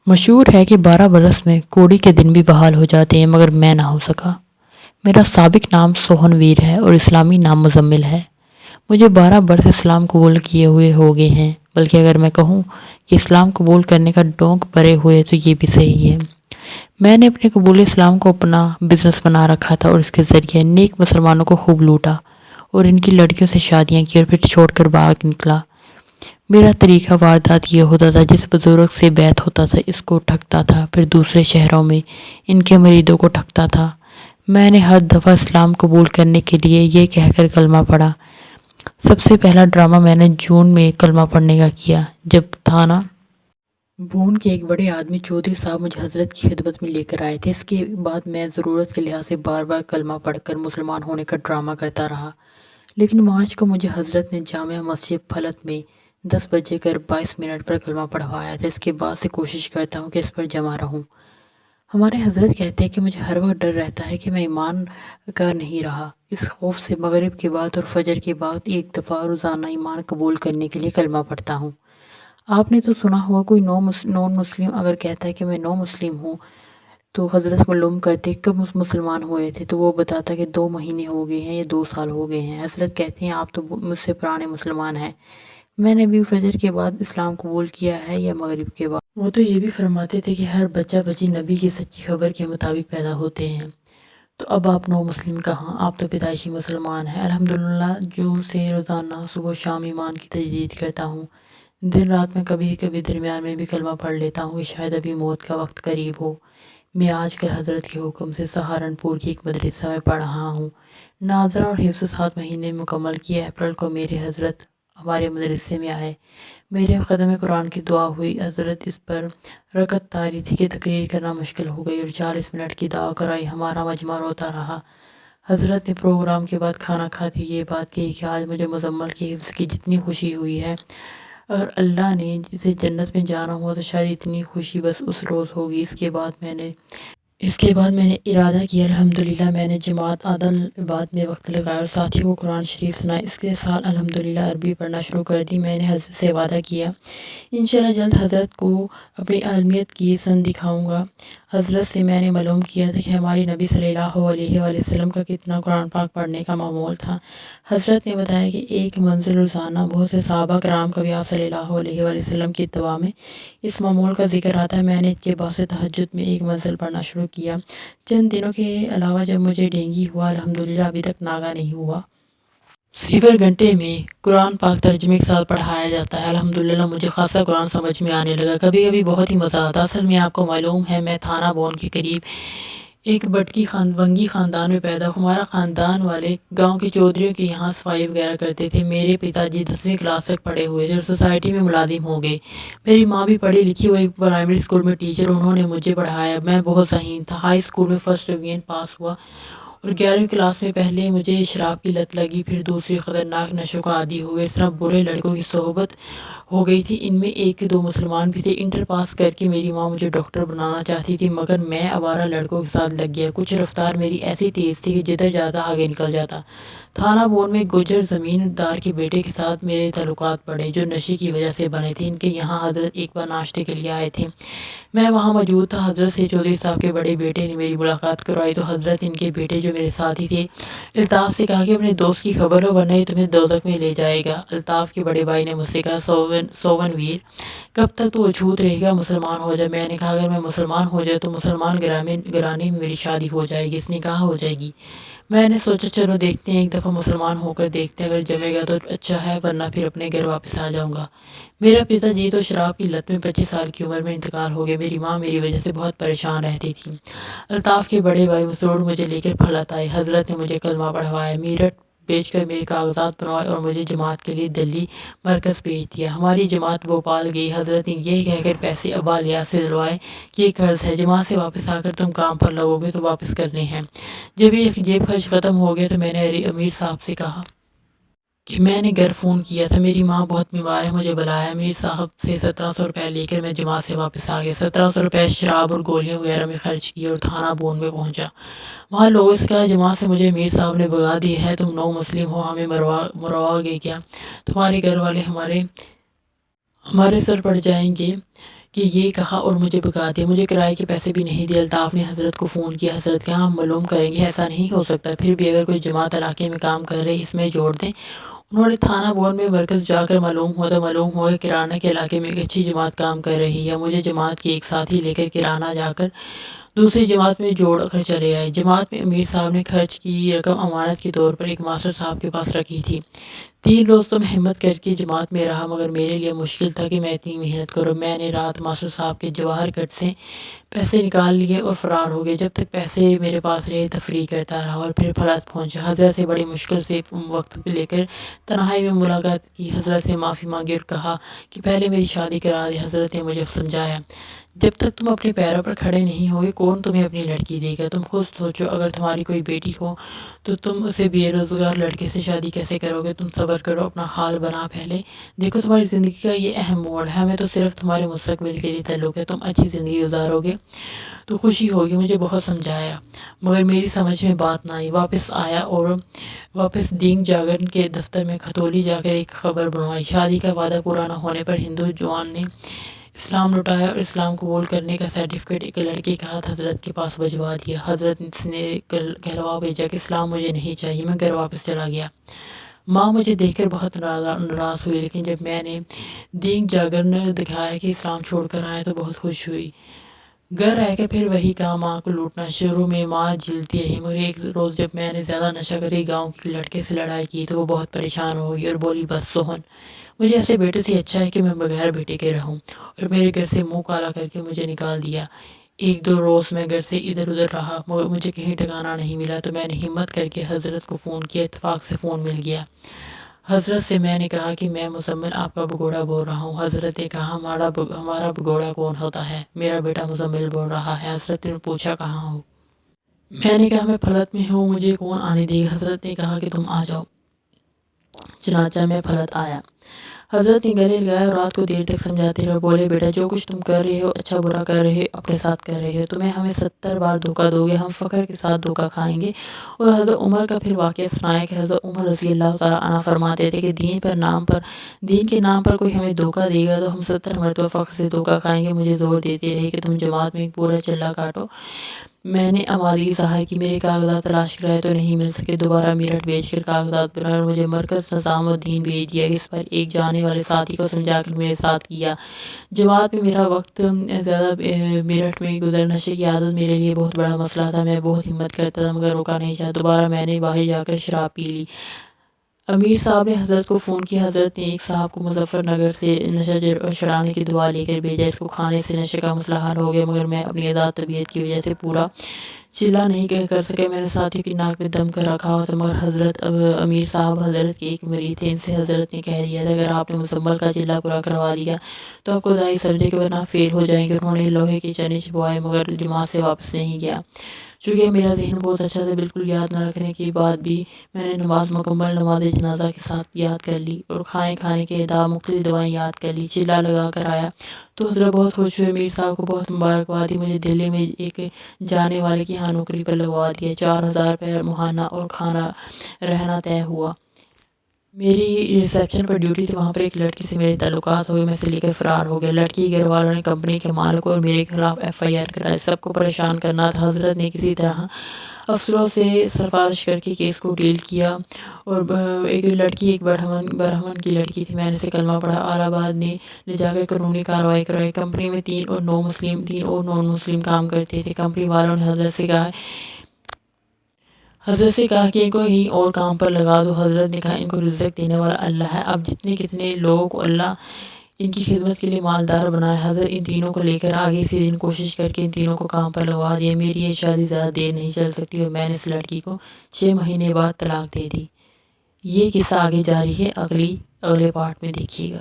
مشہور ہے کہ 12 برس میں کوڑی کے دن بھی بحال ہو جاتے ہیں، مگر میں نہ ہو سکا۔ میرا سابق نام سوہن ویر ہے اور اسلامی نام مزمل ہے۔ مجھے 12 برس اسلام قبول کیے ہوئے ہو گئے ہیں، بلکہ اگر میں کہوں کہ اسلام قبول کرنے کا ڈونک بھرے ہوئے تو یہ بھی صحیح ہے۔ میں نے اپنے قبول اسلام کو اپنا بزنس بنا رکھا تھا اور اس کے ذریعے نیک مسلمانوں کو خوب لوٹا اور ان کی لڑکیوں سے شادیاں کی اور پھر چھوڑ کر باہر نکلا۔ میرا طریقہ واردات یہ ہوتا تھا، جس بزرگ سے بیعت ہوتا تھا اس کو ٹھگتا تھا، پھر دوسرے شہروں میں ان کے مریدوں کو ٹھگتا تھا۔ میں نے ہر دفعہ اسلام قبول کرنے کے لیے یہ کہہ کر کلمہ پڑھا۔ سب سے پہلا ڈرامہ میں نے جون میں کلمہ پڑھنے کا کیا، جب تھا نا بون کے ایک بڑے آدمی چودھری صاحب مجھے حضرت کی خدمت میں لے کر آئے تھے۔ اس کے بعد میں ضرورت کے لحاظ سے بار بار کلمہ پڑھ کر مسلمان ہونے کا ڈرامہ کرتا رہا، لیکن مارچ کو مجھے حضرت نے جامع مسجد پھلت میں 10:22 پر کلمہ پڑھوایا تھا۔ اس کے بعد سے کوشش کرتا ہوں کہ اس پر جمع رہوں۔ ہمارے حضرت کہتے ہیں کہ مجھے ہر وقت ڈر رہتا ہے کہ میں ایمان کا نہیں رہا۔ اس خوف سے مغرب کے بعد اور فجر کے بعد ایک دفعہ روزانہ ایمان قبول کرنے کے لیے کلمہ پڑھتا ہوں۔ آپ نے تو سنا ہوگا، کوئی نون مسلم اگر کہتا ہے کہ میں نو مسلم ہوں تو حضرت معلوم کرتے کب مسلمان ہوئے تھے، تو وہ بتاتا کہ 2 مہینے ہو گئے ہیں یا 2 سال ہو گئے ہیں۔ حضرت کہتے ہیں آپ تو مجھ سے پرانے مسلمان ہیں، میں نے بھی فجر کے بعد اسلام قبول کیا ہے یا مغرب کے بعد۔ وہ تو یہ بھی فرماتے تھے کہ ہر بچہ بچی نبی کی سچی خبر کے مطابق پیدا ہوتے ہیں۔ تو اب آپ نو مسلم کہاں، آپ تو پیدائشی مسلمان ہیں۔ الحمدللہ جو سے روزانہ صبح و شام ایمان کی تجدید کرتا ہوں۔ دن رات میں کبھی کبھی درمیان میں بھی کلمہ پڑھ لیتا ہوں کہ شاید ابھی موت کا وقت قریب ہو۔ میں آج کل حضرت کے حکم سے سہارنپور کی ایک مدرسہ میں پڑھ رہا ہوں۔ ناظرہ اور حفظ 7 مہینے مکمل کیے۔ اپریل کو میرے حضرت ہمارے مدرسے میں آئے، میرے ختم قرآن کی دعا ہوئی۔ حضرت اس پر رکعت طاری تھی کہ تقریر کرنا مشکل ہو گئی اور 40 منٹ کی دعا کرائی۔ ہمارا مجمع روتا رہا۔ حضرت نے پروگرام کے بعد کھانا کھاتے ہوئے یہ بات کہی کہ آج مجھے مزمل کی حفظ کی جتنی خوشی ہوئی ہے، اگر اللہ نے جسے جنت میں جانا ہوا تو شاید اتنی خوشی بس اس روز ہوگی۔ اس کے بعد میں نے ارادہ کیا، الحمدللہ میں نے جماعت عادل بعد میں وقت لگایا اور ساتھیوں کو قرآن شریف سنائے۔ اس کے سال الحمدللہ عربی پڑھنا شروع کر دی۔ میں نے حضرت سے وعدہ کیا انشاءاللہ جلد حضرت کو اپنی عالمیت کی سن دکھاؤں گا۔ حضرت سے میں نے معلوم کیا تھا کہ ہماری نبی صلی اللہ علیہ وآلہ وسلم کا کتنا قرآن پاک پڑھنے کا معمول تھا۔ حضرت نے بتایا کہ ایک منزل روزانہ بہت سے صحابہ کرام کا بھی آپ صلی اللہ علیہ وآلہ وسلم کی اتباع میں اس معمول کا ذکر آتا ہے۔ میں نے اس کے بعد سے تہجد میں ایک منزل پڑھنا شروع کیا۔ چند دنوں کے علاوہ جب مجھے ڈینگی ہوا، الحمدللہ ابھی تک ناگا نہیں ہوا۔ 0 گھنٹے میں قرآن پاک ترجمے کے ساتھ پڑھایا جاتا ہے۔ الحمدللہ مجھے خاصا قرآن سمجھ میں آنے لگا، کبھی کبھی بہت ہی مزہ آتا۔ اصل میں آپ کو معلوم ہے میں تھانہ بون کے قریب ایک بنگی خاندان میں پیدا ہوں۔ ہمارا خاندان والے گاؤں کے چودھریوں کے یہاں صفائی وغیرہ کرتے تھے۔ میرے پتا جی 10ویں کلاس تک پڑھے ہوئے تھے اور سوسائٹی میں ملازم ہو گئے۔ میری ماں بھی پڑھی لکھی ہوئی، پرائمری اسکول میں ٹیچر، انہوں نے مجھے پڑھایا۔ میں بہت ذہین تھا، ہائی اسکول میں فرسٹ ڈویژن پاس ہوا اور 11ویں کلاس میں پہلے مجھے شراب کی لت لگی، پھر دوسری خطرناک نشوں کا عادی ہو گئے۔ اس طرح برے لڑکوں کی صحبت ہو گئی تھی، ان میں 1-2 مسلمان بھی تھے۔ انٹر پاس کر کے میری ماں مجھے ڈاکٹر بنانا چاہتی تھی، مگر میں آوارہ لڑکوں کے ساتھ لگ گیا۔ کچھ رفتار میری ایسی تیز تھی کہ جدھر جاتا آگے نکل جاتا۔ تھانہ بون میں گجر زمیندار کے بیٹے کے ساتھ میرے تعلقات پڑے، جو نشے کی وجہ سے بنے تھے۔ ان کے یہاں حضرت ایک بار ناشتے کے لیے آئے تھے، میں وہاں موجود تھا۔ حضرت سے چودھری صاحب کے بڑے بیٹے نے میری ملاقات کروائی تو حضرت ان کے بیٹے جو میرے ساتھی تھے الطاف سے کہا کہ اپنے دوست کی خبر لو ورنہ یہ تمہیں دوزخ میں لے جائے گا۔ الطاف کے بڑے بھائی نے مجھ سے کہا سوون ویر کب تک تو اچھوت رہے گا، مسلمان ہو جائے۔ میں نے کہا اگر میں مسلمان ہو جائے تو مسلمان گھرانے میں میری شادی ہو جائے گی۔ اس نے کہا ہو جائے گی۔ میں نے سوچا چلو دیکھتے ہیں، ایک دفعہ مسلمان ہو کر دیکھتے ہیں، اگر جمے گا تو اچھا ہے ورنہ پھر اپنے گھر واپس آ جاؤں گا۔ میرا پتا جی تو شراب کی لت میں 25 سال کی عمر میں انتقال ہو گیا۔ میری ماں میری وجہ سے بہت پریشان رہتی تھی۔ الطاف کے بڑے بھائی مسرور مجھے لے کر پھلت آئے۔ حضرت نے مجھے کلمہ پڑھوایا، میرٹھ بیچ کر میرے کاغذات بنوائے اور مجھے جماعت کے لیے دلی مرکز بھیج دیا۔ ہماری جماعت بھوپال گئی۔ حضرت نے یہ کہہ کر پیسے ابا الیاس سے دلوائے کہ یہ قرض ہے، جماعت سے واپس آ کر تم کام پر لگو گے تو واپس کرنے ہیں۔ جب یہ جیب خرچ ختم ہو گیا تو میں نے امیر صاحب سے کہا کہ میں نے گھر فون کیا تھا، میری ماں بہت بیمار ہے، مجھے بلایا۔ امیر صاحب سے 1700 روپے لے کر میں جماعت سے واپس آ گیا۔ 1700 روپے شراب اور گولیاں وغیرہ میں خرچ کیے اور تھانہ بون میں پہنچا۔ وہاں لوگوں سے کہا جماعت سے مجھے امیر صاحب نے بھگا دی ہے، تم نو مسلم ہو، ہمیں مرواؤ گے کیا؟ تمہارے گھر والے ہمارے سر پڑ جائیں گے۔ کہ یہ کہا اور مجھے بھگا دیا۔ مجھے کرائے کے پیسے بھی نہیں دیے۔ الطاف نے حضرت کو فون کیا۔ حضرت کہا ہم معلوم کریں گے، ایسا نہیں ہو سکتا، پھر بھی اگر کوئی جماعت علاقے میں کام کر رہی اس میں جوڑ دیں۔ انہوں نے تھانہ بون میں مرکز جا کر معلوم ہوا کہ کرانہ کے علاقے میں ایک اچھی جماعت کام کر رہی ہے۔ مجھے جماعت کے ایک ساتھی لے کر کرانہ جا کر دوسری جماعت میں جوڑ کر چلے آئے۔ جماعت میں امیر صاحب نے خرچ کی رقم امانت کے طور پر ایک ماسٹر صاحب کے پاس رکھی تھی۔ 3 روز تو میں ہمت کر کے جماعت میں رہا، مگر میرے لیے مشکل تھا کہ میں اتنی محنت کروں۔ میں نے رات ماسٹر صاحب کے جواہر گھٹ سے پیسے نکال لیے اور فرار ہو گئے۔ جب تک پیسے میرے پاس رہے تفریح کرتا رہا اور پھر پھلت پہنچا۔ حضرت سے بڑی مشکل سے وقت لے کر تنہائی میں ملاقات کی۔ حضرت سے معافی مانگی اور کہا کہ پہلے میری شادی کرا دے۔ حضرت نے مجھے سمجھایا، جب تک تم اپنے پیروں پر کھڑے نہیں ہوگے کون تمہیں اپنی لڑکی دے گا؟ تم خود سوچو، اگر تمہاری کوئی بیٹی ہو تو تم اسے بے روزگار لڑکے سے شادی کیسے کرو گے؟ تم صبر کرو، اپنا حال بنا پہلے، دیکھو تمہاری زندگی کا یہ اہم موڑ ہے، ہمیں تو صرف تمہارے مستقبل کے لیے تعلق ہے، تم اچھی زندگی گزارو گے تو خوشی ہوگی۔ مجھے بہت سمجھایا مگر میری سمجھ میں بات نہ آئی۔ واپس آیا اور واپس دینگ جاگرن کے دفتر میں کھتولی جا کر ایک خبر بنوائی۔ شادی کا وعدہ پورا نہ ہونے پر ہندو جوان نے اسلام لٹایا اور اسلام قبول کرنے کا سرٹیفکیٹ ایک لڑکے کے ہاتھ حضرت کے پاس بھجوا دیا۔ حضرت نے کہلوا بھیجا کہ اسلام مجھے نہیں چاہیے، میں گھر واپس چلا گیا۔ ماں مجھے دیکھ کر بہت ناراض ہوئی، لیکن جب میں نے دینگ جاگرن دکھایا کہ اسلام چھوڑ کر آئے تو بہت خوش ہوئی۔ گھر آ کے پھر وہی کام، ماں کو لوٹنا۔ شروع میں ماں جھیلتی رہی، مگر ایک روز جب میں نے زیادہ نشہ کر کے گاؤں کے لڑکے سے لڑائی کی تو وہ بہت پریشان ہو گئی اور بولی، بس سوہن، مجھے ایسے بیٹے سے اچھا ہے کہ میں بغیر بیٹے کے رہوں، اور میرے گھر سے منہ کالا کر کے مجھے نکال دیا۔ 1-2 روز میں گھر سے ادھر ادھر رہا، مگر مجھے کہیں ٹھکانہ نہیں ملا تو میں نے ہمت کر کے حضرت کو فون کیا۔ اتفاق سے فون مل گیا۔ حضرت سے میں نے کہا کہ میں مزمل آپ کا بگوڑا بول رہا ہوں۔ حضرت نے کہا ہمارا بگوڑا کون ہوتا ہے؟ میرا بیٹا مزمل بول رہا ہے۔ حضرت نے پوچھا کہاں ہو؟ میں نے کہا میں پھلت میں ہوں، مجھے کون آنے دے گا؟ حضرت نے کہا کہ تم آ جاؤ۔ چنانچہ میں پھلت آیا۔ حضرت نے گلے لگایا اور رات کو دیر تک سمجھاتے رہے اور بولے، بیٹا جو کچھ تم کر رہے ہو اچھا برا کر رہے ہو، اپنے ساتھ کر رہے ہو، تمہیں ہمیں 70 بار دھوکہ دو گے، ہم فخر کے ساتھ دھوکہ کھائیں گے۔ اور حضرت عمر کا پھر واقعہ سنایا کہ حضرت عمر رضی اللہ تعالیٰ عنہ فرماتے تھے کہ دین کے نام پر کوئی ہمیں دھوکہ دے گا تو ہم 70 مرتبہ فخر سے دھوکہ کھائیں گے۔ مجھے زور دیتے رہے کہ تم جماعت میں ایک پورا چلہ کاٹو۔ میں نے آمادگی ظاہر کی، میرے کاغذات تلاش کرائے تو نہیں مل سکے۔ دوبارہ میرٹھ بھیج کر کاغذات بنائے اور مجھے مرکز نظام الدین بھیج دیا۔ اس پر ایک جانے والے ساتھی کو سمجھا کر میرے ساتھ کیا۔ جماعت میں میرا وقت زیادہ میرٹھ میں گزر، نشے کی عادت میرے لیے بہت بڑا مسئلہ تھا۔ میں بہت ہمت کرتا تھا مگر روکا نہیں جاتا۔ دوبارہ میں نے باہر جا کر شراب پی لی۔ امیر صاحب نے حضرت کو فون کیا۔ حضرت نے ایک صاحب کو مظفر نگر سے نشہ چھڑانے کی دعا لے کر بھیجا۔ اس کو کھانے سے نشے کا مسئلہ حل ہو گیا، مگر میں اپنی آزاد طبیعت کی وجہ سے پورا چلا نہیں کر سکا۔ میں نے ساتھیوں کی ناک میں دم کر رکھا ہوتا، مگر حضرت امیر صاحب حضرت کے ایک مرید تھے، ان سے حضرت نے کہہ دیا تھا اگر آپ نے مزمل کا چلہ پورا کروا دیا تو آپ کو دائی سمجھے کہ ورنہ فیل ہو جائیں گے۔ انہوں نے لوہے کے چنے چبوائے مگر جماعت سے واپس نہیں گیا۔ چونکہ میرا ذہن بہت اچھا تھا، بالکل یاد نہ رکھنے کے بعد بھی میں نے نماز مکمل نماز جنازہ کے ساتھ یاد کر لی اور کھانے کے اعداد مختلف دوائیں یاد کر لی۔ چلہ لگا کر آیا تو حضرت بہت خوش ہوئے، میر صاحب کو بہت مبارکباد دی۔ مجھے دہلی میں ایک جانے والے کے ہاں نوکری پر لگوا دیا۔ 4000 روپے ماہانہ اور کھانا رہنا طے ہوا۔ میری ریسیپشن پر ڈیوٹی تھی، وہاں پر ایک لڑکی سے میرے تعلقات ہوئے، میں سے لے کر فرار ہو گیا۔ لڑکی کے گھر والوں نے کمپنی کے مالک اور میرے خلاف FIR کرائی۔ سب کو پریشان کرنا تھا۔ حضرت نے کسی طرح افسروں سے سفارش کر کے کیس کو ڈیل کیا اور ایک لڑکی ایک برہمن کی لڑکی تھی، میں نے اسے کلمہ پڑھا۔ الہ آباد نے لے جا کر قانونی کارروائی کروائی۔ کمپنی میں 3 اور نان مسلم کام کرتے تھے۔ کمپنی والوں نے حضرت سے کہا کہ ان کو کہیں اور کام پر لگا دو۔ حضرت نے کہا ان کو رزق دینے والا اللہ ہے، اب کتنے لوگوں کو اللہ ان کی خدمت کے لیے مالدار بنائے۔ حضرت ان تینوں کو لے کر آگے اسی دن کوشش کر کے ان تینوں کو کام پر لگوا دیا۔ میری یہ شادی زیادہ دیر نہیں چل سکتی اور میں نے اس لڑکی کو 6 مہینے بعد طلاق دے دی۔ یہ قصہ آگے جاری ہے، اگلے پارٹ میں دیکھیے گا۔